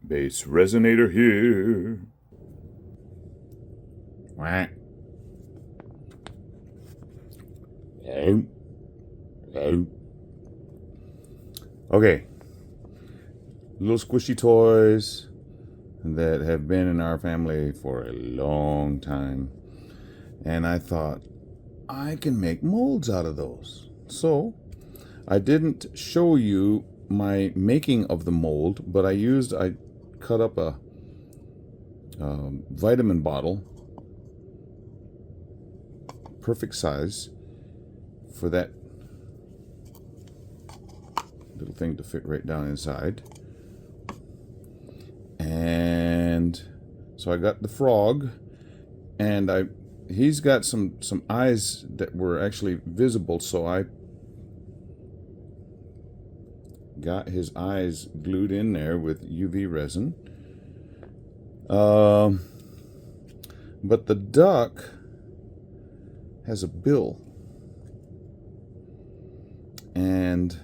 BassResinator here. Quack. Okay. Little squishy toys that have been in our family for a long time. And I thought, I can make molds out of those. So, I didn't show you my making of the mold, but I cut up a vitamin bottle, perfect size for that little thing to fit right down inside. And so I got the frog, and he's got some eyes that were actually visible, so I got his eyes glued in there with UV resin. But the duck has a bill, and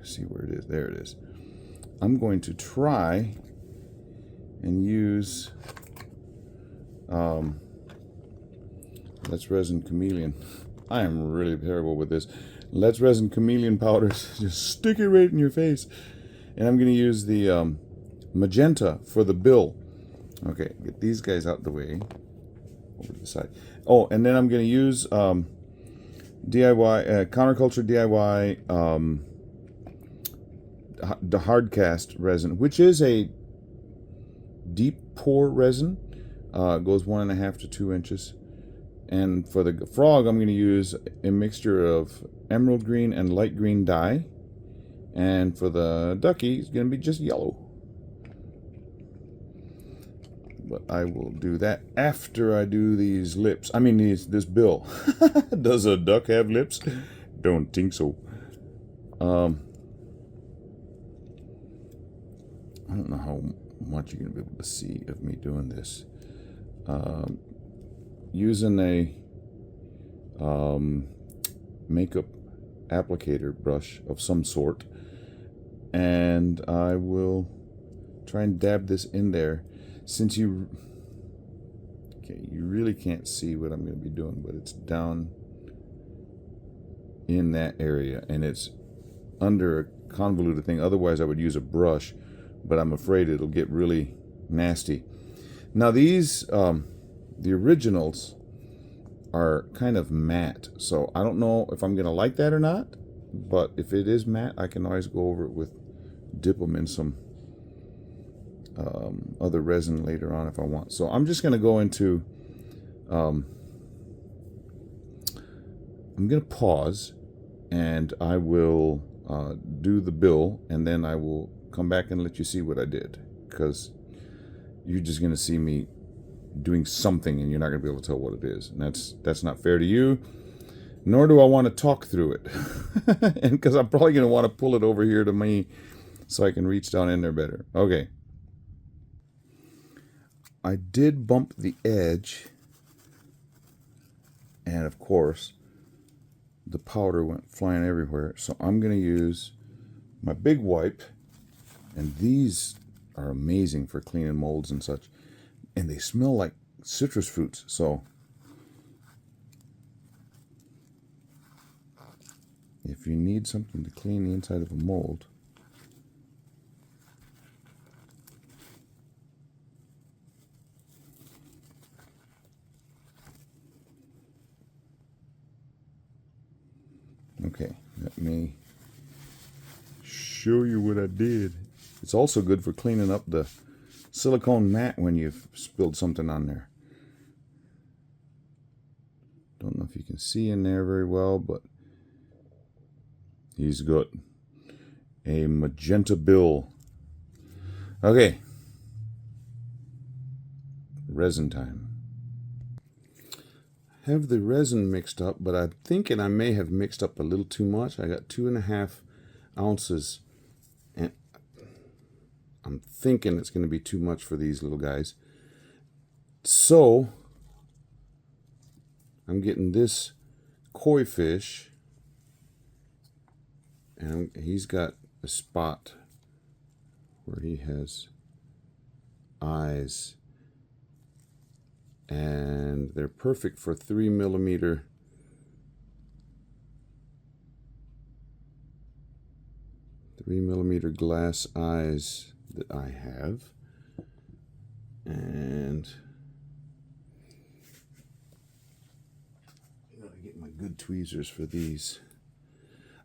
see where it is. There it is. I'm going to try and use Let's Resin Chameleon. I am really terrible with this. Let's Resin Chameleon powder. Just stick it right in your face. And I'm going to use the magenta for the bill. Okay, get these guys out the way. Over to the side. Oh, and then I'm going to use DIY Counterculture DIY the hard cast resin, which is a deep pour resin. Goes 1.5 to 2 inches. And for the frog, I'm going to use a mixture of emerald green and light green dye. And for the ducky, it's going to be just yellow. But I will do that after I do these lips. I mean, this bill. Does a duck have lips? Don't think so. I don't know how much you're going to be able to see of me doing this. Using a makeup applicator brush of some sort, and I will try and dab this in there. Since you really can't see what I'm going to be doing, but it's down in that area, and it's under a convoluted thing. Otherwise I would use a brush, but I'm afraid it'll get really nasty. Now these the originals are kind of matte, so I don't know if I'm gonna like that or not, but if it is matte, I can always go over it with, dip them in some other resin later on if I want. So I'm just gonna go into I'm gonna pause, and I will do the bill, and then I will come back and let you see what I did, because you're just gonna see me doing something and you're not going to be able to tell what it is, and that's not fair to you, nor do I want to talk through it. And because I'm probably going to want to pull it over here to me so I can reach down in there better. Okay, I did bump the edge, and of course the powder went flying everywhere, so I'm going to use my big wipe, and these are amazing for cleaning molds and such. And they smell like citrus fruits, so if you need something to clean the inside of a mold, okay, let me show you what I did. It's also good for cleaning up the silicone mat when you've spilled something on there. Don't know if you can see in there very well, but he's got a magenta bill. Okay, resin time. I have the resin mixed up, but I'm thinking I may have mixed up a little too much. I got 2.5 ounces, and I'm thinking it's going to be too much for these little guys. So I'm getting this koi fish, and he's got a spot where he has eyes, and they're perfect for 3mm glass eyes that I have. And I gotta get my good tweezers for these.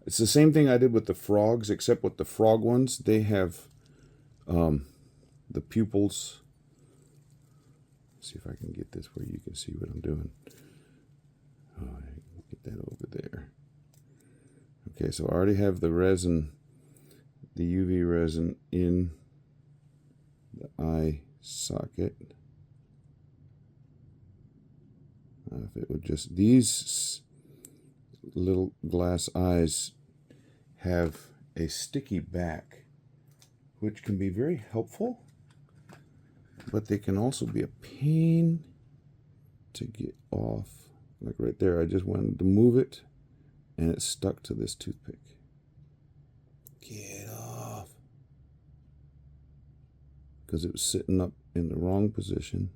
It's the same thing I did with the frogs, except with the frog ones, they have the pupils. Let's see if I can get this where you can see what I'm doing. Oh, get that over there. Okay, so I already have the resin, the UV resin in the eye socket. If it would just, these little glass eyes have a sticky back, which can be very helpful, but they can also be a pain to get off. Like right there, I just wanted to move it and it stuck to this toothpick. Get off. Because it was sitting up in the wrong position.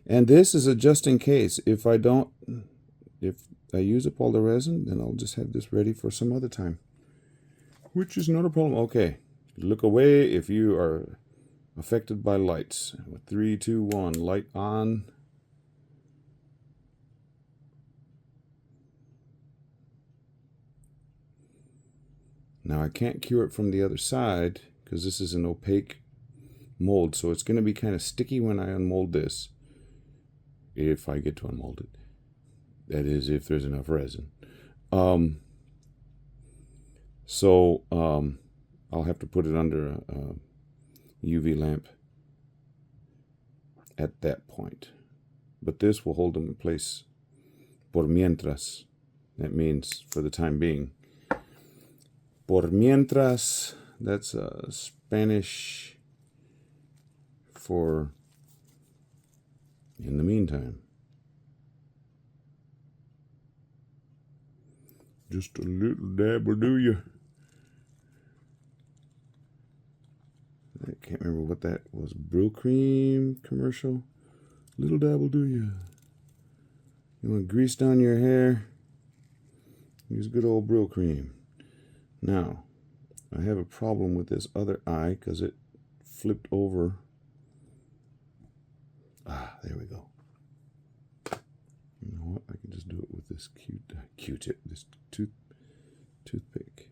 And this is a just in case. If I use up all the resin, then I'll just have this ready for some other time, which is not a problem. Okay, look away if you are affected by lights. 3, 2, 1, light on. Now I can't cure it from the other side because this is an opaque mold, so it's going to be kind of sticky when I unmold this. If I get to unmold it. That is, if there's enough resin. I'll have to put it under a UV lamp at that point. But this will hold them in place por mientras. That means for the time being. Por mientras, that's Spanish for in the meantime. Just a little dab will do you. I can't remember what that was. Brill cream commercial. Little dab will do you. You want to grease down your hair? Use good old Brill cream. Now, I have a problem with this other eye because it flipped over. Ah, there we go. You know what? I can just do it with this Q-tip, this toothpick.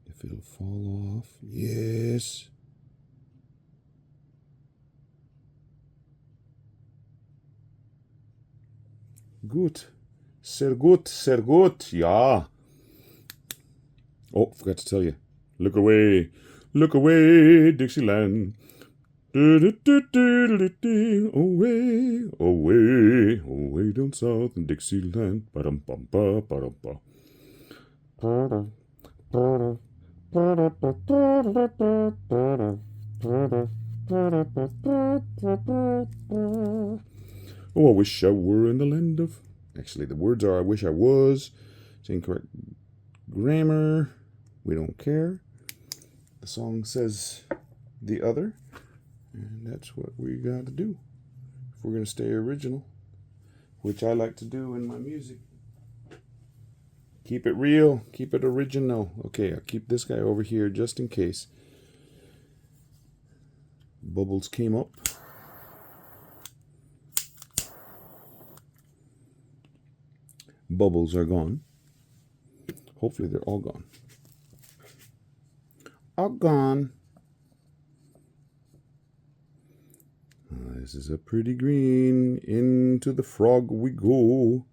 If it'll fall off, yes. Gut. Sehr gut, sehr gut, ja. Oh, forgot to tell you. Look away, Dixieland. Away, away, away down south in Dixieland. Ba-dum-bum-ba, ba-dum-ba. Oh, I wish I were in the land of... Actually, the words are, I wish I was. It's incorrect grammar. We don't care. The song says the other. And that's what we got to do if we're going to stay original, which I like to do in my music. Keep it real. Keep it original. Okay, I'll keep this guy over here just in case. Bubbles came up. Bubbles are gone. Hopefully they're all gone. All gone. This is a pretty green. Into the frog we go.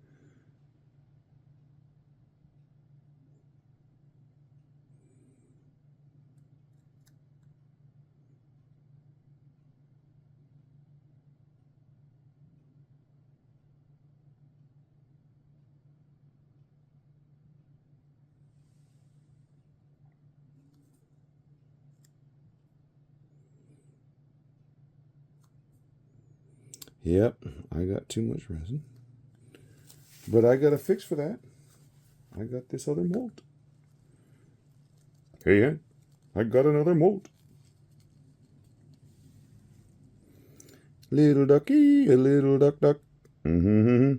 Yep, I got too much resin. But I got a fix for that. I got this other mold. Hey, Aunt, I got another mold. Little ducky, a little duck duck. Mm-hmm.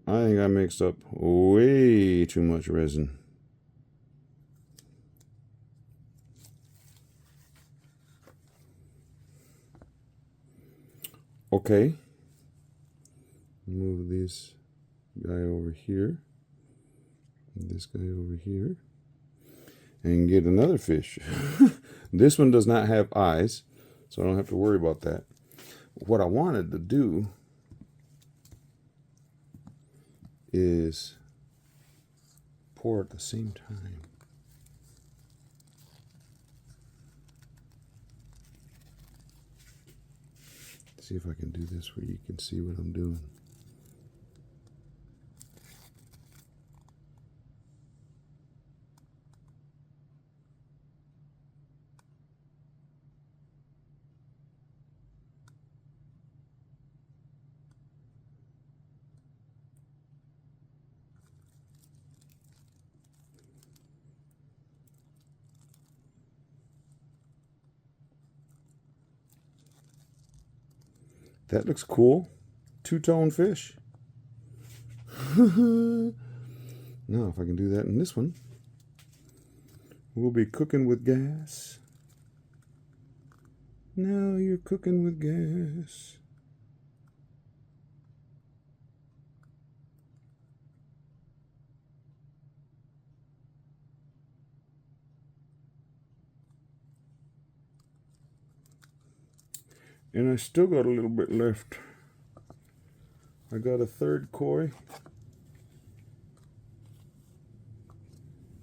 I think I mixed up way too much resin. Okay. Move this guy over here. This guy over here. And get another fish. This one does not have eyes, so I don't have to worry about that. What I wanted to do is pour at the same time. See if I can do this where you can see what I'm doing. That looks cool. Two-tone fish. Now, if I can do that in this one, we'll be cooking with gas. Now you're cooking with gas. And I still got a little bit left. I got a third koi.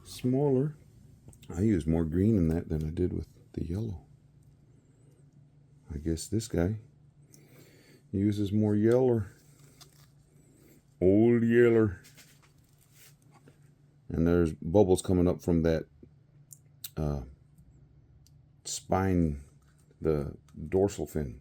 Smaller. I used more green in that than I did with the yellow. I guess this guy uses more yeller. Old yeller. And there's bubbles coming up from that spine, the dorsal fin.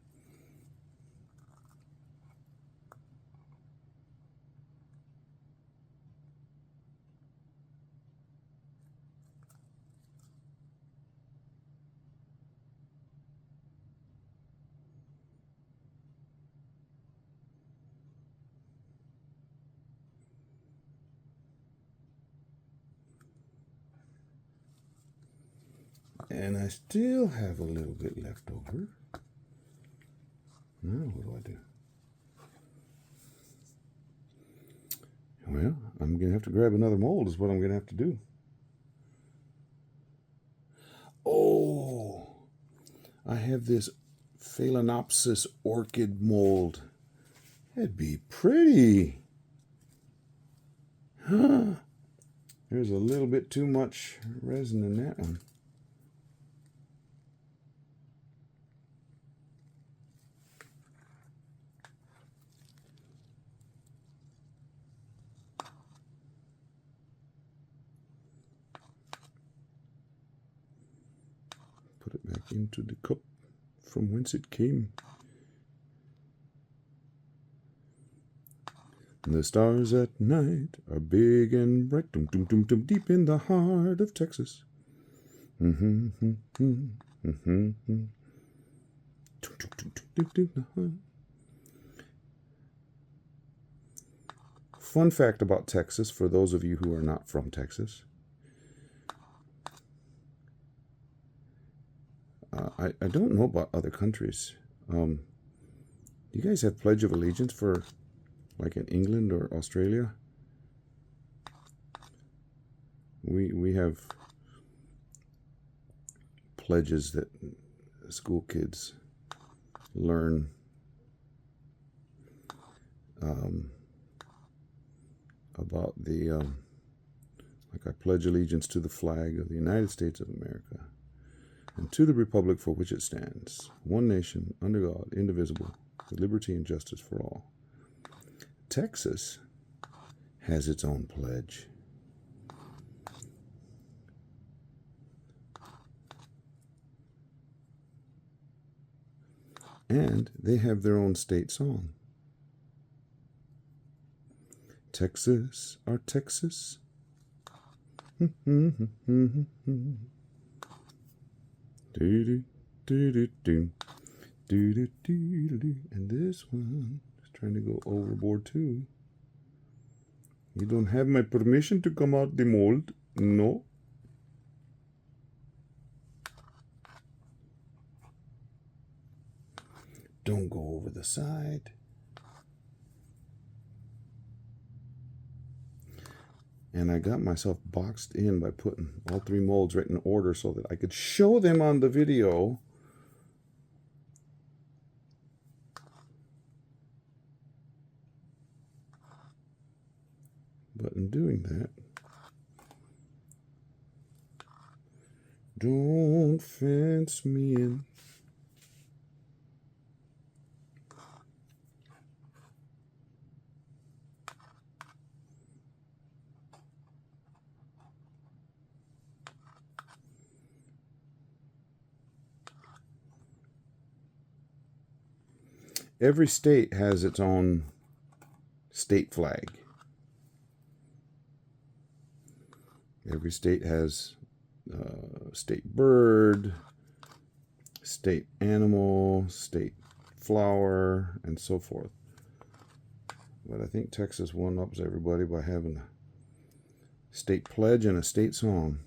And I still have a little bit left over. Now what do I do? Well, I'm going to have to grab another mold is what I'm going to have to do. Oh, I have this Phalaenopsis orchid mold. That'd be pretty. Huh. There's a little bit too much resin in that one. Put it back into the cup from whence it came. The stars at night are big and bright, dum, dum, dum, dum, deep in the heart of Texas. Fun fact about Texas, for those of you who are not from Texas. I don't know about other countries. Do you guys have Pledge of Allegiance for, like in England or Australia? We have pledges that school kids learn about the like I pledge allegiance to the flag of the United States of America and to the republic for which it stands, one nation, under God, indivisible, with liberty and justice for all. Texas has its own pledge. And they have their own state song. Texas, our Texas. And this one is trying to go overboard too. You don't have my permission to come out the mold. No. Don't go over the side. And I got myself boxed in by putting all three molds right in order so that I could show them on the video. But in doing that, don't fence me in. Every state has its own state flag. Every state has state bird, state animal, state flower, and so forth. But I think Texas one-ups everybody by having a state pledge and a state song.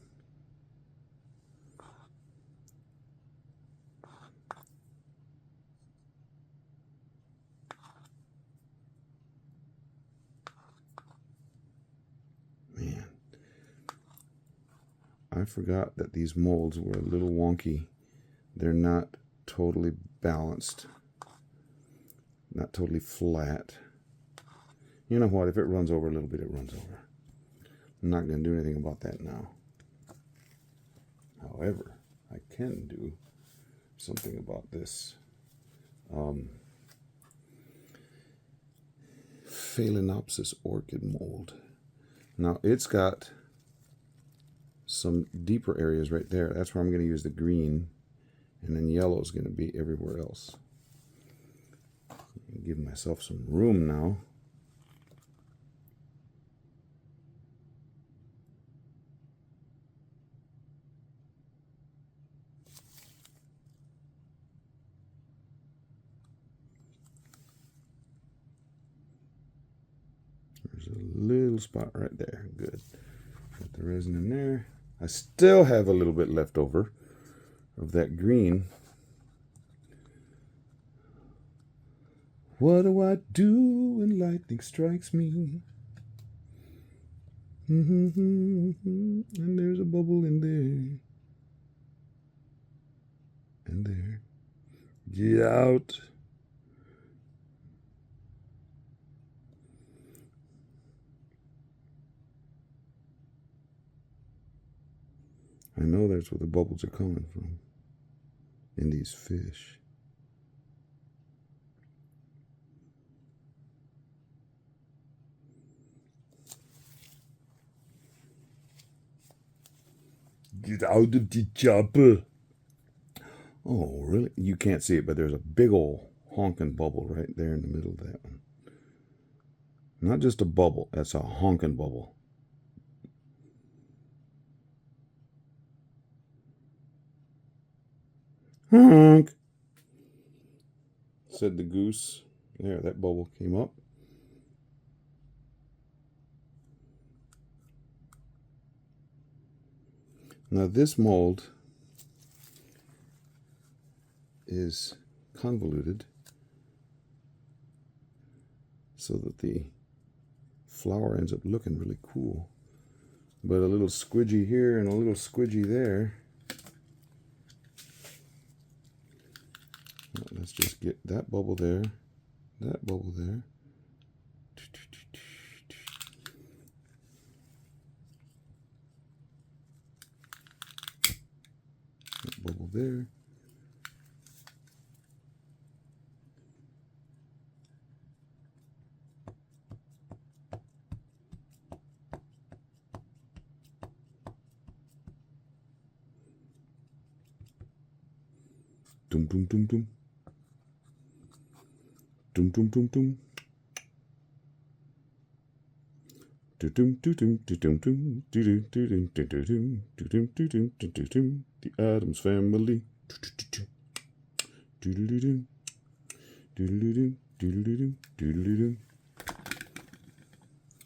Man, I forgot that these molds were a little wonky. They're not totally balanced, not totally flat. You know what? If it runs over a little bit, it runs over. I'm not going to do anything about that now. However, I can do something about this Phalaenopsis orchid mold. Now, it's got some deeper areas right there. That's where I'm going to use the green, and then yellow is going to be everywhere else. Give myself some room now. There's a little spot right there. Good. Got the resin in there. I still have a little bit left over of that green. What do I do when lightning strikes me? And there's a bubble in there. And there. Get out. I know that's where the bubbles are coming from. In these fish. Get out of the chopper. Oh, really? You can't see it, but there's a big old honking bubble right there in the middle of that one. Not just a bubble, that's a honking bubble. Honk, said the goose. There, that bubble came up. Now this mold is convoluted so that the flower ends up looking really cool. But a little squidgy here and a little squidgy there. Let's just get that bubble there, that bubble there. bubble there. Dum dum dum dum. Dum dum dum dum. The Addams Family.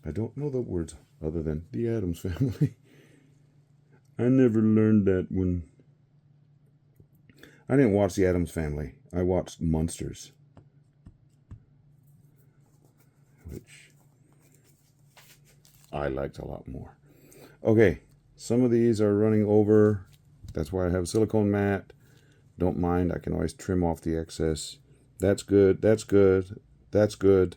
I don't know the words other than the Addams Family. I never learned that when I didn't watch the Addams Family. I watched Monsters, which I liked a lot more. Okay, some of these are running over. That's why I have a silicone mat. Don't mind, I can always trim off the excess. That's good, that's good, that's good.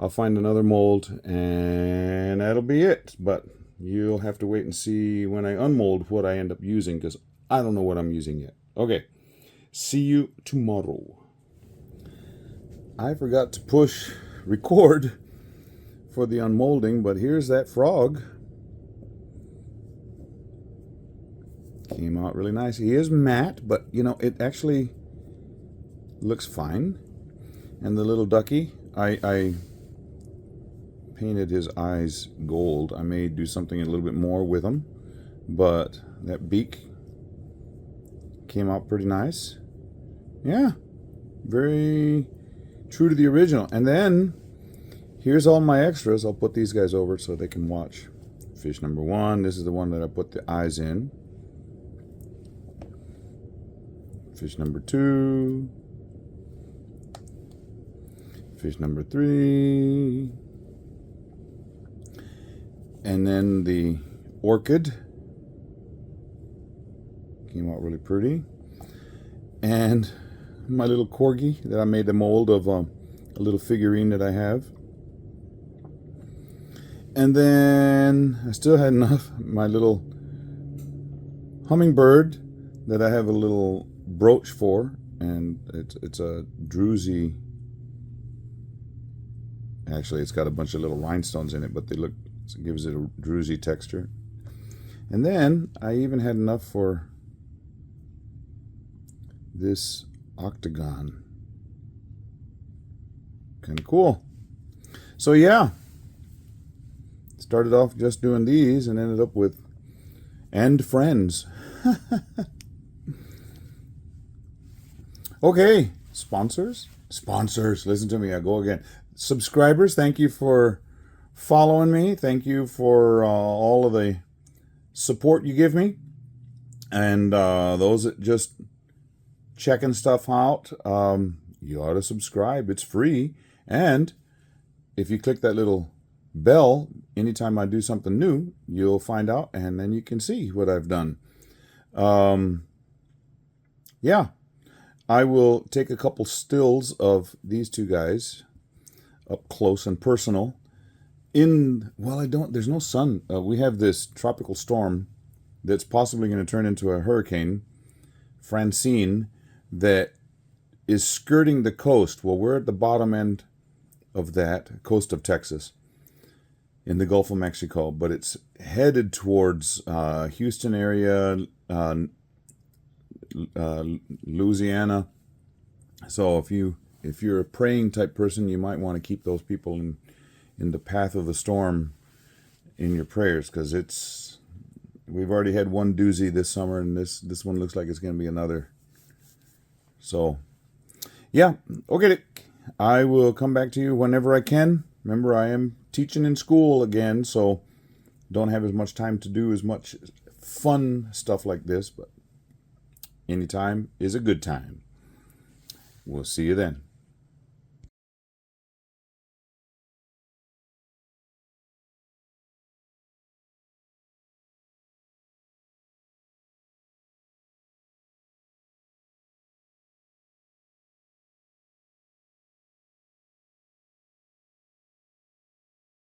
I'll find another mold and that'll be it. But you'll have to wait and see when I unmold what I end up using, because I don't know what I'm using yet. Okay, see you tomorrow. I forgot to push record for the unmolding, but here's that frog. Came out really nice. He is matte, but you know, it actually looks fine. And the little ducky, I painted his eyes gold. I may do something a little bit more with him, but that beak came out pretty nice. Yeah, very true to the original. And then here's all my extras. I'll put these guys over so they can watch. Fish number one. This is the one that I put the eyes in. Fish number two. Fish number three. And then the orchid. Came out really pretty. And my little corgi that I made the mold of a little figurine that I have. And then I still had enough. My little hummingbird that I have a little brooch for, and it's a druzy. Actually, it's got a bunch of little rhinestones in it, but it gives it a druzy texture. And then I even had enough for this octagon. Kind of cool. So yeah, started off just doing these and ended up with and friends. Okay, sponsors, listen to me, I go again. Subscribers, thank you for following me. Thank you for all of the support you give me. And those that just checking stuff out, you ought to subscribe. It's free. And if you click that little bell, anytime I do something new, you'll find out, and then you can see what I've done. Yeah. I will take a couple stills of these two guys up close and personal. There's no sun. We have this tropical storm that's possibly going to turn into a hurricane, Francine, that is skirting the coast. Well, we're at the bottom end of that, coast of Texas, in the Gulf of Mexico, but it's headed towards Houston area, Louisiana. So if you're a praying type person, you might want to keep those people in the path of the storm in your prayers, because we've already had one doozy this summer, and this one looks like it's going to be another. So yeah, okay, I will come back to you whenever I can. Remember, I am teaching in school again, so don't have as much time to do as much fun stuff like this, but anytime is a good time. We'll see you then.